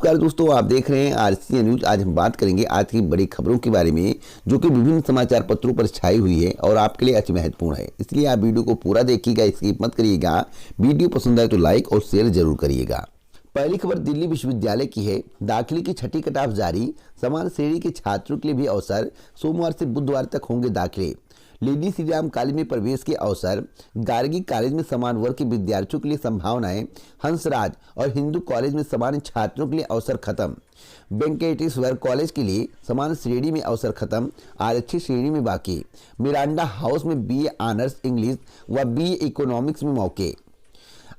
नमस्कार दोस्तों, आप देख रहे हैं आरसीए न्यूज। आज हम बात करेंगे आज की बड़ी खबरों के बारे में जो कि विभिन्न समाचार पत्रों पर छाई हुई है और आपके लिए अति महत्वपूर्ण है। इसलिए आप वीडियो को पूरा देखिएगा, स्किप मत करिएगा। वीडियो पसंद आए तो लाइक और शेयर जरूर करिएगा। पहली खबर दिल्ली विश्वविद्यालय की है। दाखिले की छठी कट ऑफ जारी, समान श्रेणी के छात्रों के लिए भी अवसर। सोमवार से बुधवार तक होंगे दाखिले। लेडी श्री राम कॉलेज में प्रवेश के अवसर। गार्गी कॉलेज में समान वर्ग के विद्यार्थियों के लिए संभावनाएं। हंसराज और हिंदू कॉलेज में समान छात्रों के लिए अवसर खत्म। वेंकटेश्वर कॉलेज के लिए समान श्रेणी में अवसर खत्म, आरक्षित श्रेणी में बाकी। मिरांडा हाउस में बीए ऑनर्स इंग्लिश व बीए इकोनॉमिक्स में मौके।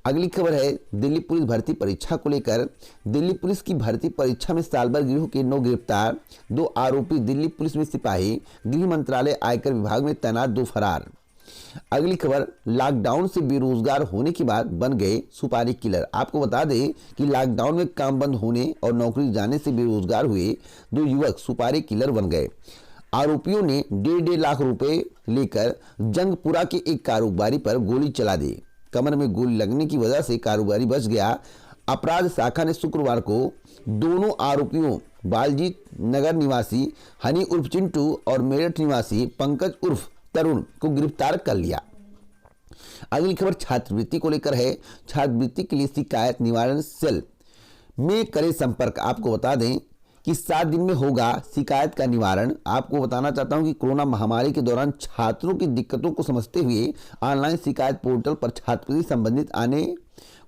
अगली खबर है दिल्ली पुलिस भर्ती परीक्षा को लेकर। दिल्ली पुलिस की भर्ती परीक्षा में साल भर गिरोह के 9 गिरफ्तार, 2 आरोपी दिल्ली पुलिस में सिपाही, गृह मंत्रालय आयकर विभाग में तैनात 2 फरार। अगली खबर लॉकडाउन से बेरोजगार होने के बाद बन गए सुपारी किलर। आपको बता दें कि लॉकडाउन में काम बंद होने और नौकरी जाने से बेरोजगार हुए 2 युवक सुपारी किलर बन गए। आरोपियों ने 1.5 लाख रुपए लेकर जंगपुरा के एक कारोबारी पर गोली चला दी। कमर में गोली लगने की वजह से कारोबारी बच गया। अपराध शाखा ने शुक्रवार को दोनों आरोपियों बालजीत नगर निवासी हनी उर्फ चिंटू और मेरठ निवासी पंकज उर्फ तरुण को गिरफ्तार कर लिया। अगली खबर छात्रवृत्ति को लेकर है। छात्रवृत्ति के लिए शिकायत निवारण सेल में करें संपर्क। आपको बता दें कि 7 दिन में होगा शिकायत का निवारण। आपको बताना चाहता हूं कि कोरोना महामारी के दौरान छात्रों की दिक्कतों को समझते हुए ऑनलाइन शिकायत पोर्टल पर छात्रवृत्ति संबंधित आने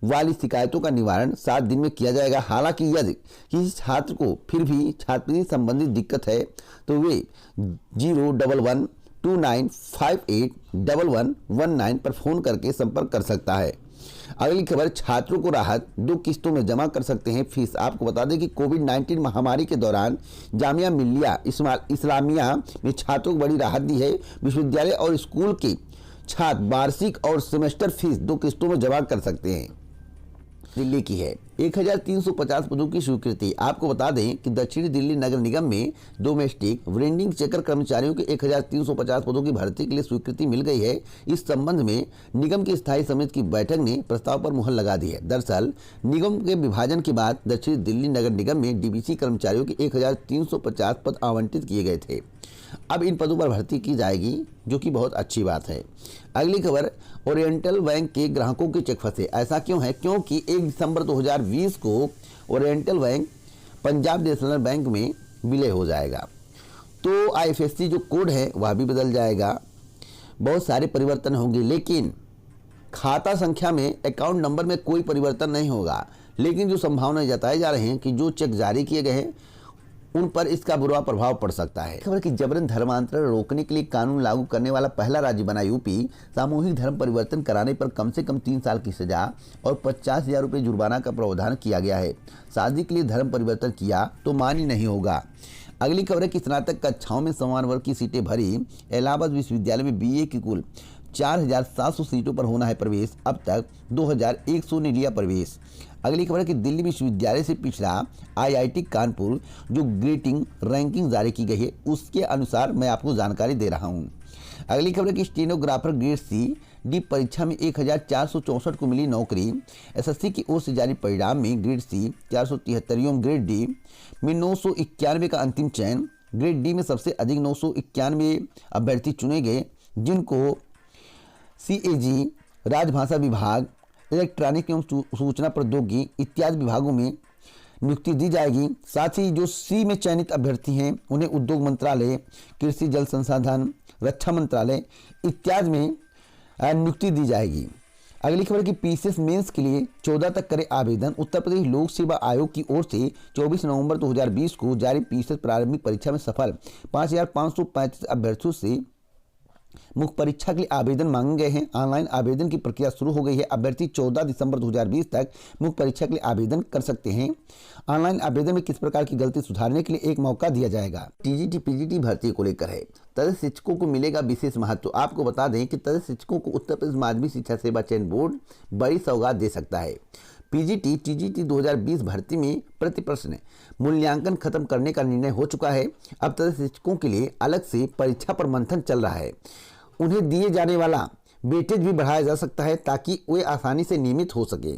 वाली शिकायतों का निवारण 7 दिन में किया जाएगा। हालांकि यदि किसी छात्र को फिर भी छात्रवृत्ति संबंधित दिक्कत है तो वे 01129581119 पर फोन करके संपर्क कर सकता है। अगली खबर छात्रों को राहत, 2 किस्तों में जमा कर सकते हैं फीस। आपको बता दें कि कोविड-19 महामारी के दौरान जामिया मिल्लिया इस्लामिया में छात्रों को बड़ी राहत दी है। विश्वविद्यालय और स्कूल के छात्र वार्षिक और सेमेस्टर फीस 2 किस्तों में जमा कर सकते हैं। दिल्ली की है 1350 पदों की स्वीकृति। आपको बता दें कि दक्षिणी दिल्ली नगर निगम में डोमेस्टिक वेंडिंग चेकर कर्मचारियों के 1350 पदों की भर्ती के लिए स्वीकृति मिल गई है। इस संबंध में निगम की स्थायी समिति की बैठक ने प्रस्ताव पर मुहर लगा दी है। दरअसल निगम के विभाजन के बाद दक्षिणी दिल्ली नगर निगम में डीबीसी कर्मचारियों के 1350 पद आवंटित किए गए थे। अब इन पदों पर भर्ती की जाएगी, जो कि बहुत अच्छी बात है। अगली खबर ओरिएंटल बैंक के ग्राहकों के चेक फंसे। ऐसा क्यों है? क्योंकि 1 दिसंबर 2020 को oriental bank Punjab national bank में विलय हो जाएगा, तो आईएफएससी जो कोड है वह भी बदल जाएगा। बहुत सारे परिवर्तन होंगे, लेकिन खाता संख्या में, अकाउंट नंबर में कोई परिवर्तन नहीं होगा। लेकिन जो संभावना जताए जा रहे हैं कि जो चेक जारी किए गए हैं उन पर इसका बुरा प्रभाव पड़ सकता है। खबर कि जबरन धर्मांतरण रोकने के लिए कानून लागू करने वाला पहला राज्य बना यूपी। सामूहिक धर्म परिवर्तन कराने पर कम से कम 3 साल की सजा और 50,000 रुपये जुर्माना का प्रावधान किया गया है। शादी के लिए धर्म परिवर्तन किया तो मान्य नहीं होगा। अगली खबर है कि स्नातक कक्षाओं में समान वर्ग की सीटें भरी। इलाहाबाद विश्वविद्यालय में बीए की कुल 4,700 सीटों पर होना है प्रवेश। अब तक 2,100 ने लिया प्रवेश। अगली खबर है कि दिल्ली विश्वविद्यालय से पिछड़ा आईआईटी कानपुर जो ग्रेडिंग रैंकिंग जारी की गई है, उसके अनुसार मैं आपको जानकारी दे रहा हूं। अगली खबर है कि स्टेनोग्राफर ग्रेड सी डी परीक्षा में 1,464 को मिली नौकरी। एसएससी की ओर से जारी परिणाम में ग्रेड सी 473 ग्रेड डी में 991 का अंतिम चयन। ग्रेड डी में सबसे अधिक 991 अभ्यर्थी चुने गए, जिनको सीएजी, राजभाषा विभाग, इलेक्ट्रॉनिक एवं सूचना प्रौद्योगिकी इत्यादि विभागों में नियुक्ति दी जाएगी। साथ ही जो सी में चयनित अभ्यर्थी हैं उन्हें उद्योग मंत्रालय, कृषि जल संसाधन, रक्षा मंत्रालय इत्यादि में नियुक्ति दी जाएगी। अगली खबर की पीसीएस मेंस के लिए 14 तक करें आवेदन। उत्तर प्रदेश लोक सेवा आयोग की ओर से 24 नवंबर 2020 को जारी पीसीएस प्रारंभिक परीक्षा में सफल 5,535 अभ्यर्थियों से मुख्य परीक्षा के लिए आवेदन मांगे गए हैं। ऑनलाइन आवेदन की प्रक्रिया शुरू हो गई है। अभ्यर्थी 14 दिसंबर 2020 तक मुख्य परीक्षा के लिए आवेदन कर सकते हैं। ऑनलाइन आवेदन में किस प्रकार की गलती सुधारने के लिए एक मौका दिया जाएगा। टीजीटी पीजीटी भर्ती को लेकर है। तदस्थ शिक्षकों को मिलेगा विशेष महत्व। आपको बता दें कि तदस्थ शिक्षकों को उत्तर प्रदेश माध्यमिक शिक्षा सेवा चयन बोर्ड बड़ी सौगात दे सकता है। पीजीटी टीजीटी 2020 भर्ती में प्रति प्रश्न मूल्यांकन खत्म करने का निर्णय हो चुका है। अब तदस्थ शिक्षकों के लिए अलग से परीक्षा पर मंथन चल रहा है। उन्हें दिए जाने वाला वेटेज भी बढ़ाया जा सकता है ताकि वे आसानी से नियमित हो सके।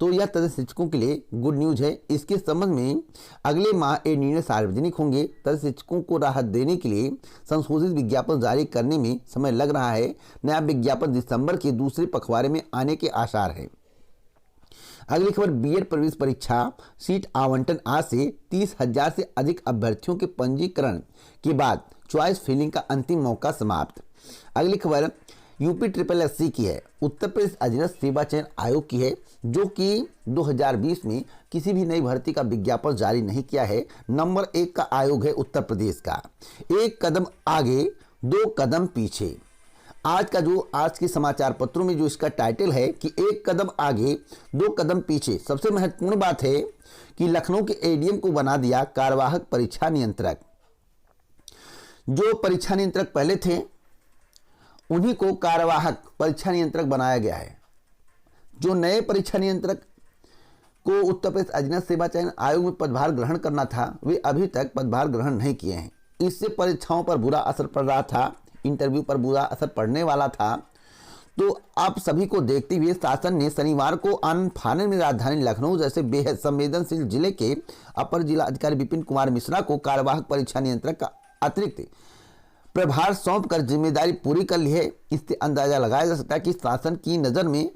तो यह तदर्थ शिक्षकों के लिए गुड न्यूज है। इसके संबंध में अगले माह ये निर्णय सार्वजनिक होंगे। तदर्थ शिक्षकों को राहत देने के लिए संशोधित विज्ञापन जारी करने में समय लग रहा है। नया विज्ञापन दिसंबर के दूसरे पखवाड़े में आने के आसार हैं। अगली खबर, बीएड प्रवेश परीक्षा सीट आवंटन आज से 30,000 से अधिक अभ्यर्थियों के पंजीकरण के बाद चॉइस फिलिंग का अंतिम मौका समाप्त। अगली खबर यूपी SSSC की है, उत्तर प्रदेश अधीनस्थ सेवा चयन आयोग की है, जो कि 2020 में किसी भी नई भर्ती का विज्ञापन जारी नहीं किया है। नंबर 1 का आयोग है उत्तर प्रदेश का। एक कदम आगे 2 कदम पीछे। आज के समाचार पत्रों में जो इसका टाइटल है कि एक कदम आगे 2 कदम पीछे। सबसे महत्वपूर्ण बात है कि लखनऊ के एडीएम को बना दिया कार्यवाहक परीक्षा नियंत्रक। जो परीक्षा नियंत्रक पहले थे उन्हीं को कार्यवाहक परीक्षा नियंत्रक बनाया गया है। जो नए परीक्षा नियंत्रक को उत्तर प्रदेश अधीनस्थ सेवा चयन आयोग में पदभार ग्रहण करना था, वे अभी तक पदभार ग्रहण नहीं किए हैं। इससे परीक्षाओं पर बुरा असर पड़ रहा था, इंटरव्यू पर बुरा असर पड़ने वाला था। तो आप सभी को देखते हुए शासन ने शनिवार को आनंद फानन में राजधानी लखनऊ जैसे बेहद संवेदनशील जिले के अपर जिला अधिकारी विपिन कुमार मिश्रा को कार्यवाहक परीक्षा नियंत्रक का अतिरिक्त प्रभार सौंप कर जिम्मेदारी पूरी कर ली है। इससे अंदाजा लगाया जा सकता है कि शासन की नज़र में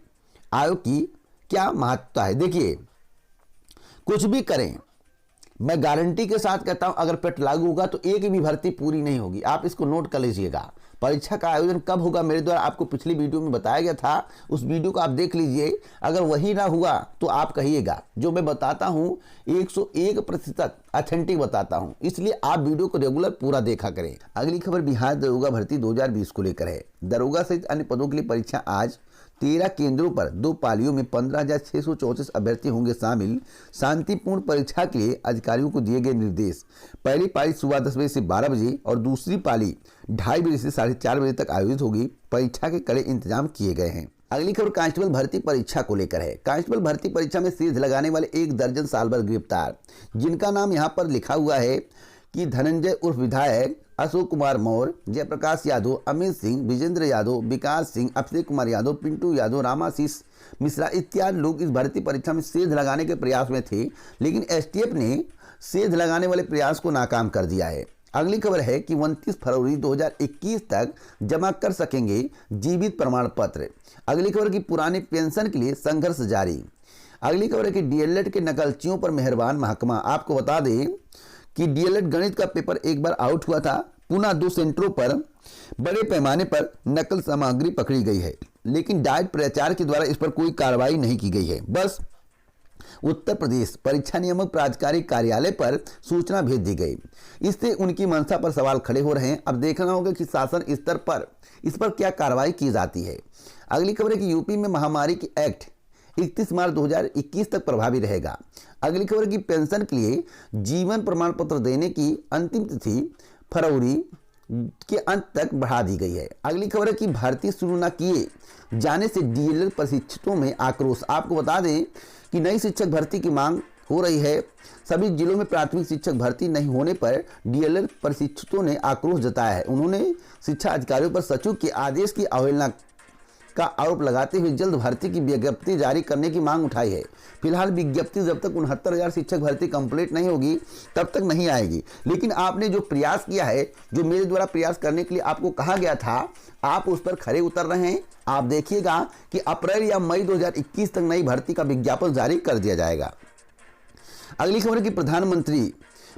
आयोग की क्या महत्ता है। देखिए, कुछ भी करें, मैं गारंटी के साथ कहता हूं, अगर पेट लागू होगा तो एक भी भर्ती पूरी नहीं होगी। आप इसको नोट कर लीजिएगा। परीक्षा का आयोजन कब होगा, मेरे द्वारा आपको पिछली वीडियो में बताया गया था, उस वीडियो को आप देख लीजिए। अगर वही ना हुआ तो आप कहिएगा। जो मैं बताता हूं 101% ऑथेंटिक बताता हूं, इसलिए आप वीडियो को रेगुलर पूरा देखा करें। अगली खबर बिहार दरोगा भर्ती 2020 को लेकर है। दरोगा सहित अन्य पदों के लिए परीक्षा आज 13 केंद्रों पर 2 पालियों में 15,634 अभ्यर्थी होंगे शामिल। शांतिपूर्ण परीक्षा के लिए अधिकारियों को दिए गए निर्देश। पहली पाली सुबह 10 बजे से 12 बजे और दूसरी पाली 2:30 बजे से 4:30 बजे तक आयोजित होगी। परीक्षा के कड़े इंतजाम किए गए हैं। अगली खबर कांस्टेबल भर्ती परीक्षा को लेकर है। कांस्टेबल भर्ती परीक्षा में सेध लगाने वाले 1 दर्जन साल भर गिरफ्तार, जिनका नाम यहाँ पर लिखा हुआ है कि धनंजय उर्फ विधायक, अशोक कुमार मौर्य, जयप्रकाश यादव, अमित सिंह, विजेंद्र यादव, विकास सिंह, अक्षय कुमार यादव, पिंटू यादव, रामाशीष मिश्रा इत्यादि लोग इस भर्ती परीक्षा में सेध लगाने के प्रयास में थे, लेकिन एसटीएफ ने सेध लगाने वाले प्रयास को नाकाम कर दिया है। अगली खबर है कि 29 फरवरी 2021 तक जमा कर सकेंगे जीवित प्रमाण पत्र। अगली खबर की पुरानी पेंशन के लिए संघर्ष जारी। अगली खबर है कि डीएलएड के नकलचियों पर मेहरबान महकमा। आपको बता दें कि डीएलएड गणित का पेपर एक बार आउट हुआ था, पुनः 2 सेंटरों पर बड़े पैमाने पर नकल सामग्री पकड़ी गई है, लेकिन डाइट प्राचार्य के द्वारा इस पर कोई कार्रवाई नहीं की गई है। बस उत्तर प्रदेश परीक्षा नियामक प्राधिकारी कार्यालय पर सूचना भेज दी गई। इससे उनकी मंशा पर सवाल खड़े हो रहे हैं। अब देखना होगा कि शासन स्तर पर इस पर क्या कार्रवाई की जाती है। अगली खबर है कि यूपी में महामारी की एक्ट 31 मार्च 2021 तक प्रभावी रहेगा। अगली खबर की पेंशन के लिए जीवन प्रमाण पत्र देने की अंतिम तिथि फरवरी के अंत तक बढ़ा दी गई है। अगली खबर है कि भर्ती शुरू न किए जाने से डीएलएड प्रशिक्षकों में आक्रोश। आपको बता दें कि नई शिक्षक भर्ती की मांग हो रही है। सभी जिलों में प्राथमिक शिक्षक भर्ती नहीं होने पर डीएलएड प्रशिक्षकों ने आक्रोश जताया है। उन्होंने शिक्षा अधिकारियों पर सचिव के आदेश की अवहेलना का आरोप लगाते हुए जल्द भर्ती की विज्ञप्ति जारी करने की मांग उठाई है। फिलहाल विज्ञप्ति जब तक 69,000 शिक्षक भर्ती कंप्लीट नहीं होगी तब तक नहीं आएगी। लेकिन आपने जो प्रयास किया है, जो मेरे द्वारा प्रयास करने के लिए आपको कहा गया था, आप उस पर खरे उतर रहे हैं। आप देखिएगा कि अप्रैल या मई 2021 तक नई भर्ती का विज्ञापन जारी कर दिया जाएगा। अगली खबर की प्रधानमंत्री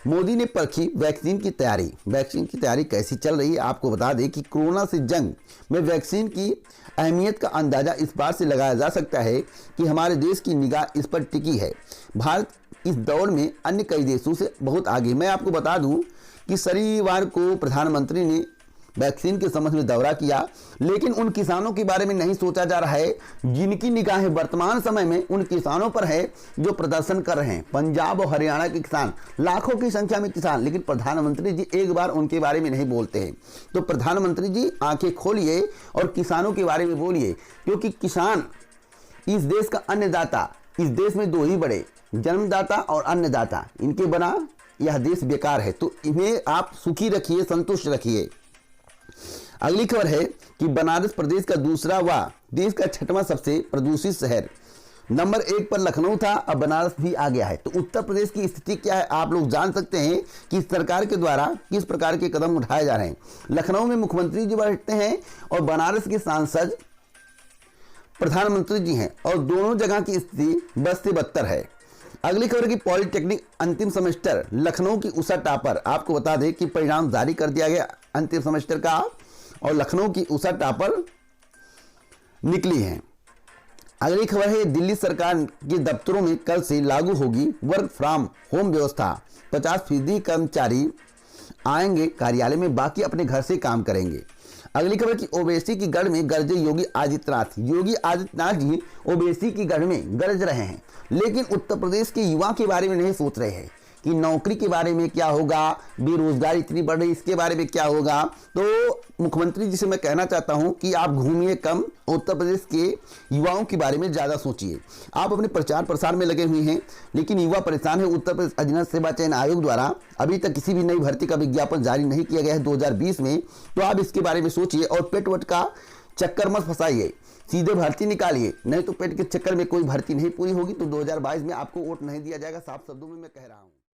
मोदी ने परखी वैक्सीन की तैयारी। वैक्सीन की तैयारी कैसी चल रही है, आपको बता दें कि कोरोना से जंग में वैक्सीन की अहमियत का अंदाजा इस बात से लगाया जा सकता है कि हमारे देश की निगाह इस पर टिकी है। भारत इस दौर में अन्य कई देशों से बहुत आगे। मैं आपको बता दूं कि शनिवार को प्रधानमंत्री ने वैक्सीन के संबंध में दौरा किया, लेकिन उन किसानों के बारे में नहीं सोचा जा रहा है जिनकी निगाहें वर्तमान समय में उन किसानों पर है जो प्रदर्शन कर रहे हैं। पंजाब और हरियाणा के किसान, लाखों की संख्या में किसान, लेकिन प्रधानमंत्री जी एक बार उनके बारे में नहीं बोलते हैं। तो प्रधानमंत्री जी आंखें खोलिए और किसानों के बारे में बोलिए, क्योंकि किसान इस देश का अन्नदाता। इस देश में 2 ही बड़े, जन्मदाता और अन्नदाता। इनके बिना यह देश बेकार है। तो इन्हें आप सुखी रखिए, संतुष्ट रखिए। अगली खबर है कि बनारस प्रदेश का दूसरा व देश का 6वां सबसे प्रदूषित शहर नंबर 1 पर लखनऊ था, अब बनारस भी आ गया है। तो उत्तर प्रदेश की स्थिति क्या है आप लोग जान सकते हैं कि सरकार के द्वारा किस प्रकार के कदम उठाए जा रहे हैं। लखनऊ में मुख्यमंत्री जी बैठते हैं और बनारस के सांसद प्रधानमंत्री जी हैं, और दोनों जगह की स्थिति बद से बदतर है। अगली खबर की पॉलिटेक्निक अंतिम सेमेस्टर लखनऊ की उषा टॉपर, आपको बता दें कि परिणाम जारी कर दिया गया अंतिम सेमेस्टर का, और लखनऊ की उषा टॉपर निकली है। अगली खबर है दिल्ली सरकार के दफ्तरों में कल से लागू होगी वर्क फ्रॉम होम व्यवस्था। 50% कर्मचारी आएंगे कार्यालय में, बाकी अपने घर से काम करेंगे। अगली खबर की ओवैसी की गढ़ में गरजे योगी आदित्यनाथ। योगी आदित्यनाथ जी ओवैसी की गढ़ में गरज रहे हैं, लेकिन उत्तर प्रदेश के युवा के बारे में नहीं सोच रहे हैं कि नौकरी के बारे में क्या होगा, बेरोजगारी इतनी बढ़ रही इसके बारे में क्या होगा। तो मुख्यमंत्री जी से मैं कहना चाहता हूं कि आप घूमिए कम, उत्तर प्रदेश के युवाओं के बारे में ज़्यादा सोचिए। आप अपने प्रचार प्रसार में लगे हुए हैं, लेकिन युवा परेशान है। उत्तर प्रदेश अधीनस्थ सेवा चयन आयोग द्वारा अभी तक किसी भी नई भर्ती का विज्ञापन जारी नहीं किया गया है 2020 में, तो आप इसके बारे में सोचिए और पेट वट का चक्कर मत फंसाइए, सीधे भर्ती निकालिए, नहीं तो पेट के चक्कर में कोई भर्ती नहीं पूरी होगी तो 2022 में आपको वोट नहीं दिया जाएगा। साफ शब्दों में मैं कह रहा हूं।